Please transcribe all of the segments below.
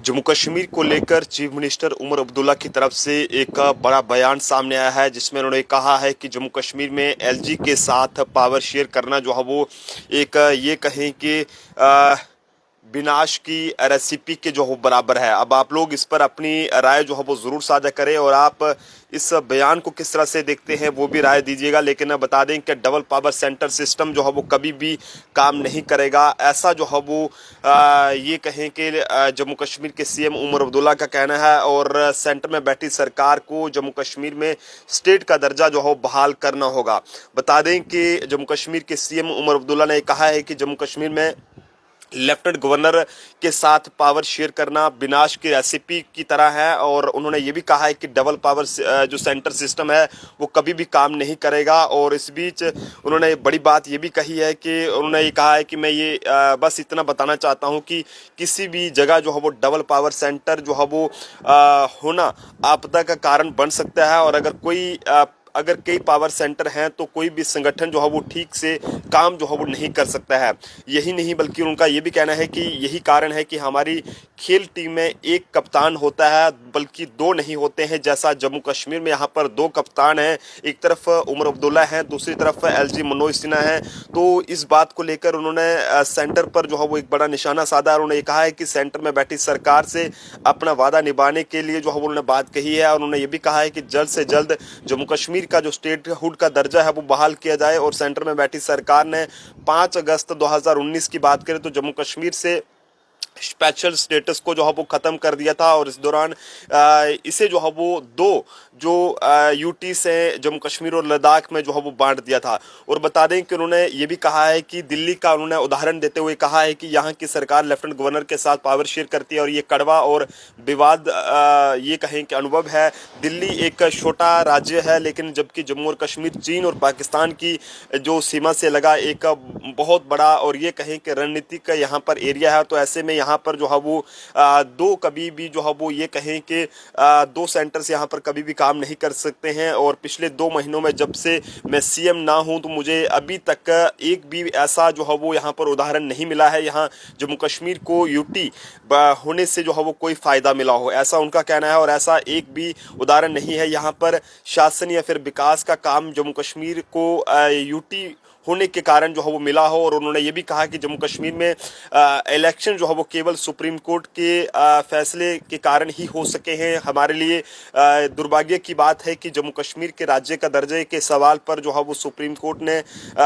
जम्मू कश्मीर को लेकर chief minister Omar Abdullah की तरफ से एक बड़ा बयान सामने आया है, जिसमें उन्होंने कहा है कि जम्मू कश्मीर में एलजी के साथ पावर शेयर करना जो है वो एक ये कहें कि विनाश की रेसिपी के जो हो बराबर है। अब आप लोग इस पर अपनी राय जो है वो ज़रूर साझा करें और आप इस बयान को किस तरह से देखते हैं वो भी राय दीजिएगा। लेकिन बता दें कि डबल पावर सेंटर सिस्टम जो है वो कभी भी काम नहीं करेगा, ऐसा जो है वो ये कहें कि जम्मू कश्मीर के सीएम उमर अब्दुल्ला का कहना है। और सेंटर में बैठी सरकार को जम्मू कश्मीर में स्टेट का दर्जा जो है बहाल करना होगा। बता दें कि जम्मू कश्मीर के सीएम उमर अब्दुल्ला ने कहा है कि जम्मू कश्मीर में लेफ्टिनेंट गवर्नर के साथ पावर शेयर करना विनाश की रेसिपी की तरह है। और उन्होंने ये भी कहा है कि डबल पावर जो सेंटर सिस्टम है वो कभी भी काम नहीं करेगा। और इस बीच उन्होंने बड़ी बात ये भी कही है कि उन्होंने ये कहा है कि मैं ये बस इतना बताना चाहता हूँ कि किसी भी जगह जो है वो डबल पावर सेंटर जो है वो होना आपदा का कारण बन सकता है। और अगर कई पावर सेंटर हैं तो कोई भी संगठन जो है वो ठीक से काम जो है वो नहीं कर सकता है। यही नहीं बल्कि उनका ये भी कहना है कि यही कारण है कि हमारी खेल टीम में एक कप्तान होता है बल्कि दो नहीं होते हैं, जैसा जम्मू कश्मीर में यहाँ पर दो कप्तान हैं। एक तरफ उमर अब्दुल्ला हैं, दूसरी तरफ एलजी मनोज सिन्हा हैं। तो इस बात को लेकर उन्होंने सेंटर पर जो है वो एक बड़ा निशाना साधा। उन्होंने कहा है कि सेंटर में बैठी सरकार से अपना वादा निभाने के लिए जो है वो उन्होंने बात कही है। और उन्होंने ये भी कहा है कि जल्द से जल्द जम्मू कश्मीर का जो स्टेटहुड का दर्जा है वो बहाल किया जाए। और सेंटर में बैठी सरकार ने 5 अगस्त 2019 की बात करें तो जम्मू कश्मीर से स्पेशल स्टेटस को जो है वो ख़त्म कर दिया था। और इस दौरान इसे जो है वो दो जो यूटी से जम्मू कश्मीर और लद्दाख में जो है वो बांट दिया था। और बता दें कि उन्होंने ये भी कहा है कि दिल्ली का उन्होंने उदाहरण देते हुए कहा है कि यहाँ की सरकार लेफ्टिनेंट गवर्नर के साथ पावर शेयर करती है और ये कड़वा और विवाद ये कहें कि अनुभव है। दिल्ली एक छोटा राज्य है, लेकिन जबकि जम्मू और कश्मीर चीन और पाकिस्तान की जो सीमा से लगा एक बहुत बड़ा और ये कहें कि रणनीतिक यहाँ पर एरिया है। तो ऐसे में यहाँ पर जो है वो दो कभी भी जो है वो ये कहें कि दो सेंटर्स यहाँ पर कभी भी काम नहीं कर सकते हैं। और पिछले 2 महीनों में जब से मैं सीएम ना हूँ तो मुझे अभी तक एक भी ऐसा जो है वो यहाँ पर उदाहरण नहीं मिला है यहाँ जम्मू कश्मीर को यूटी होने से जो है वो कोई फ़ायदा मिला हो, ऐसा उनका कहना है। और ऐसा एक भी उदाहरण नहीं है यहाँ पर शासन या फिर विकास का काम जम्मू कश्मीर को यूटी होने के कारण जो है वो मिला हो। और उन्होंने ये भी कहा कि जम्मू कश्मीर में इलेक्शन जो है वो केवल सुप्रीम कोर्ट के फैसले के कारण ही हो सके हैं। हमारे लिए दुर्भाग्य की बात है कि जम्मू कश्मीर के राज्य का दर्जे के सवाल पर जो है वो सुप्रीम कोर्ट ने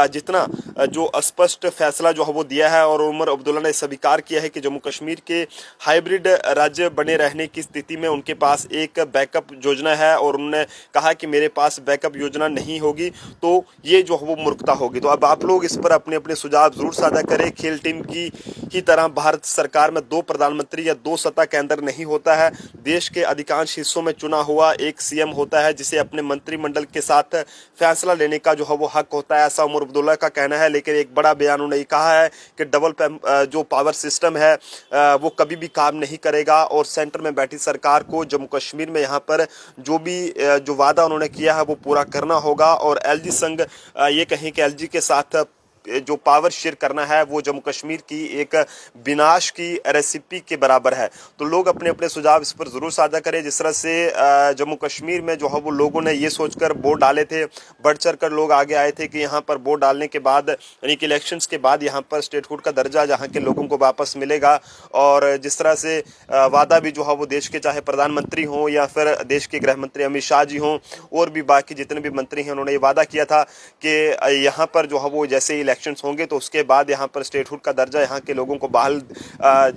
जितना जो स्पष्ट फैसला जो है वो दिया है। और उमर अब्दुल्ला ने स्वीकार किया है कि जम्मू कश्मीर के हाइब्रिड राज्य बने रहने की स्थिति में उनके पास एक बैकअप योजना है। और उन्होंने कहा कि मेरे पास बैकअप योजना नहीं होगी तो ये जो है वो मूर्खता होगी। तो अब आप लोग इस पर अपने अपने सुझाव जरूर साझा करें। खेल टीम की तरह भारत सरकार में 2 प्रधानमंत्री या 2 सत्ता केंद्र नहीं होता है। देश के अधिकांश हिस्सों में चुना हुआ एक सीएम होता है जिसे अपने मंत्रिमंडल के साथ फैसला लेने का जो है वो हक होता है, ऐसा उमर अब्दुल्ला का कहना है। लेकिन एक बड़ा बयान उन्होंने कहा है कि डबल जो पावर सिस्टम है वो कभी भी काम नहीं करेगा। और सेंटर में बैठी सरकार को जम्मू कश्मीर में यहाँ पर जो वादा उन्होंने किया है वो पूरा करना होगा। और एलजी संघ ये कहें कि एलजी के साथ जो पावर शेयर करना है वो जम्मू कश्मीर की एक विनाश की रेसिपी के बराबर है। तो लोग अपने अपने सुझाव इस पर ज़रूर साझा करें। जिस तरह से जम्मू कश्मीर में जो है वो लोगों ने ये सोचकर वोट डाले थे, बढ़ चढ़ कर लोग आगे आए थे कि यहाँ पर वोट डालने के बाद यानी कि इलेक्शंस के बाद यहाँ पर स्टेटहुड का दर्जा जहाँ के लोगों को वापस मिलेगा। और जिस तरह से वादा भी जो है वो देश के चाहे प्रधानमंत्री हों या फिर देश के गृह मंत्री अमित शाह जी हों और भी बाकी जितने भी मंत्री हैं, उन्होंने ये वादा किया था कि यहाँ पर जो है वो जैसे इलेक्शंस होंगे तो उसके बाद यहाँ पर स्टेटहुड का दर्जा यहाँ के लोगों को बहाल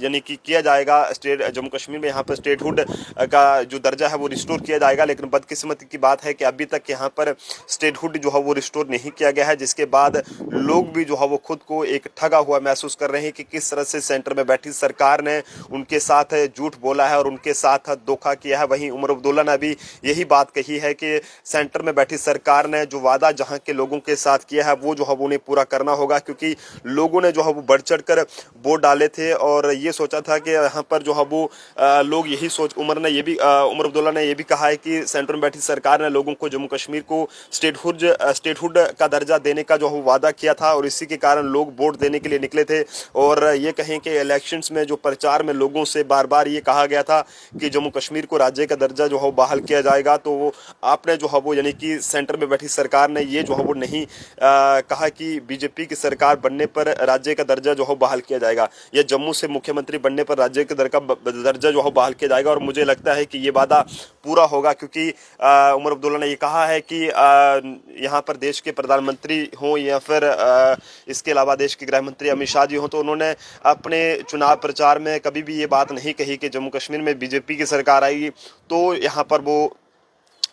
यानी कि किया जाएगा। जम्मू कश्मीर में यहाँ पर स्टेटहुड का जो दर्जा है वो रिस्टोर किया जाएगा। लेकिन बदकिस्मती की बात है कि अभी तक यहाँ पर स्टेटहुड जो है वो रिस्टोर नहीं किया गया है, जिसके बाद लोग भी जो है वो खुद को एक ठगा हुआ महसूस कर रहे हैं कि किस तरह से सेंटर में बैठी सरकार ने उनके साथ झूठ बोला है और उनके साथ धोखा किया है। वहीं उमर अब्दुल्ला ने भी यही बात कही है कि सेंटर में बैठी सरकार ने जो वादा जहाँ के लोगों के साथ किया है वो जो है वो उन्हें पूरा करना करना होगा, क्योंकि लोगों ने जो है वो बढ़ चढ़ कर वोट डाले थे और ये सोचा था कि यहाँ पर जो है वो लोग यही सोच उमर अब्दुल्ला ने ये भी कहा है कि सेंटर में बैठी सरकार ने लोगों को जम्मू कश्मीर को स्टेटहुड का दर्जा देने का जो है वादा किया था और इसी के कारण लोग वोट देने के लिए निकले थे। और ये कहें कि इलेक्शंस में जो प्रचार में लोगों से बार बार ये कहा गया था कि जम्मू कश्मीर को राज्य का दर्जा जो है बहाल किया जाएगा, तो आपने जो है वो यानी कि सेंटर में बैठी सरकार ने ये जो है वो नहीं कहा कि बीजेपी की सरकार बनने पर राज्य का दर्जा जो है बहाल किया जाएगा या जम्मू से मुख्यमंत्री बनने पर राज्य के दर्जा जो है बहाल किया जाएगा। और मुझे लगता है कि ये वादा पूरा होगा, क्योंकि उमर अब्दुल्ला ने ये कहा है कि यहाँ पर देश के प्रधानमंत्री हों या फिर इसके अलावा देश के गृह मंत्री अमित शाह जी हों, तो उन्होंने अपने चुनाव प्रचार में कभी भी ये बात नहीं कही कि जम्मू कश्मीर में बीजेपी की सरकार आएगी तो यहाँ पर वो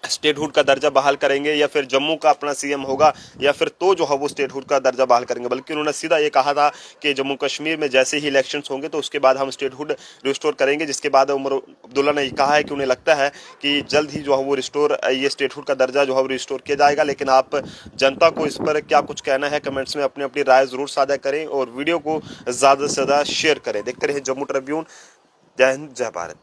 स्टेटहुड का दर्जा बहाल करेंगे या फिर जम्मू का अपना सीएम होगा या फिर तो जो है वो स्टेटहुड का दर्जा बहाल करेंगे, बल्कि उन्होंने सीधा ये कहा था कि जम्मू कश्मीर में जैसे ही इलेक्शंस होंगे तो उसके बाद हम स्टेटहुड रिस्टोर करेंगे। जिसके बाद उमर अब्दुल्ला ने कहा है कि उन्हें लगता है कि जल्द ही जो है वो ये स्टेटहुड का दर्जा जो है वो रिस्टोर किया जाएगा। लेकिन आप जनता को इस पर क्या कुछ कहना है, कमेंट्स में अपनी अपनी राय ज़रूर साझा करें और वीडियो को ज़्यादा से ज़्यादा शेयर करें। देखते रहें जम्मू ट्रिब्यून। जय हिंद, जय भारत।